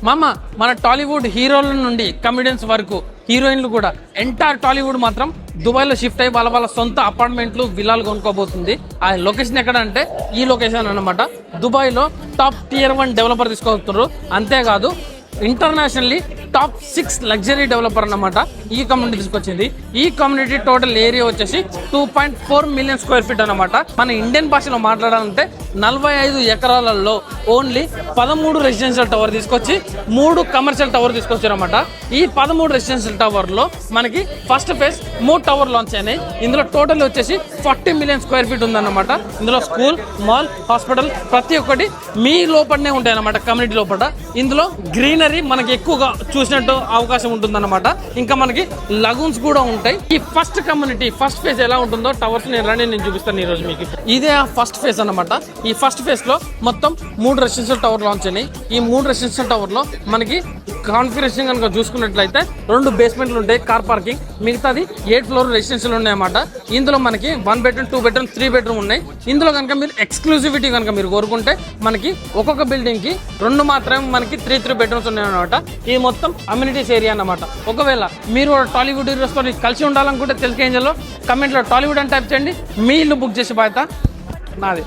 మామ మన టాలీవుడ్ హీరోల నుండి కమెడియన్స్ వరకు హీరోయిన్లు కూడా ఎంటైర్ టాలీవుడ్ మాత్రం దుబాయ్లో షిఫ్ట్ అయ్యి వాళ్ళ సొంత అపార్ట్మెంట్లు విల్లాలు కొనుక్కోబోతుంది. ఆ లొకేషన్ ఎక్కడ అంటే ఈ లొకేషన్ అన్నమాట. దుబాయ్లో టాప్ tier 1 డెవలపర్ తీసుకోతున్నారు. అంతేకాదు ఇంటర్నేషనల్లీ టాప్ 6 లగ్జరీ డెవలపర్ అన్నమాట ఈ కమ్యూనిటీ తీసుకొచ్చింది. ఈ కమ్యూనిటీ టోటల్ ఏరియా వచ్చేసి 2.4 మిలియన్ స్క్వేర్ ఫీట్ అనమాట. మన ఇండియన్ భాషలో మాట్లాడాలంటే 45 ఎకరాలలో ఓన్లీ 13 రెసిడెన్షియల్ టవర్ తీసుకొచ్చి 3 కమర్షియల్ టవర్ తీసుకొచ్చారు అనమాట. ఈ 13 రెసిడెన్షియల్ టవర్ లో మనకి ఫస్ట్ ఫేజ్ 3 టవర్ లాంచ్ అయినాయి. ఇందులో టోటల్ వచ్చేసి 40 మిలియన్ స్క్వేర్ ఫీట్ ఉందన్నమాట. ఇందులో స్కూల్, మాల్, హాస్పిటల్ ప్రతి ఒక్కటి మీ లోపలనే ఉంటాయి అన్నమాట. కమ్యూనిటీ లోపల ఇందులో గ్రీనరీ మనకి ఎక్కువగా చూసినట్టు అవకాశం ఉంటుందన్నమాట. ఇంకా మనకి లగూన్స్ కూడా ఉంటాయి. ఈ ఫస్ట్ కమ్యూనిటీ ఫస్ట్ ఫేజ్ ఎలా ఉంటుందో టవర్స్ నేను చూపిస్తాను ఈ రోజు మీకు. ఇదే ఫస్ట్ ఫేజ్ అన్నమాట. ఈ ఫస్ట్ ఫేజ్ లో మొత్తం 3 రెసిడెన్షియల్ టవర్ లాంచ్ అయినాయి. ఈ 3 రెసిడెన్షియల్ టవర్ లో మనకి కాన్ఫిగరేషన్ కనుక చూసుకున్నట్లయితే 2 బేస్మెంట్లు ఉంటాయి, కార్ పార్కింగ్. మిగతాది 8 ఫ్లోర్ రెసిడెన్షియల్ ఉన్నాయన్నమాట. ఇందులో మనకి 1 బెడ్రూమ్, 2 బెడ్రూమ్, 3 బెడ్రూమ్ ఉన్నాయి. ఇందులో కనుక మీరు ఎక్స్క్లూజివిటీ కనుక మీరు కోరుకుంటే మనకి ఒక్కొక్క బిల్డింగ్ కి 2 మాత్రమే మనకి 3 బెడ్రూమ్స్ ఉన్నాయన్నమాట. ఈ మొత్తం అమ్యూనిటీస్ ఏరియా అన్నమాట. ఒకవేళ మీరు టాలీవుడ్ హీరోస్ తో కలిసి ఉండాలనుకుంటే తెలుగు ఏంజల్లో కమెంట్లో టాలీవుడ్ అని టైప్ చేయండి. మీ ఇల్లు బుక్ చేసే బాధ్యత నాది.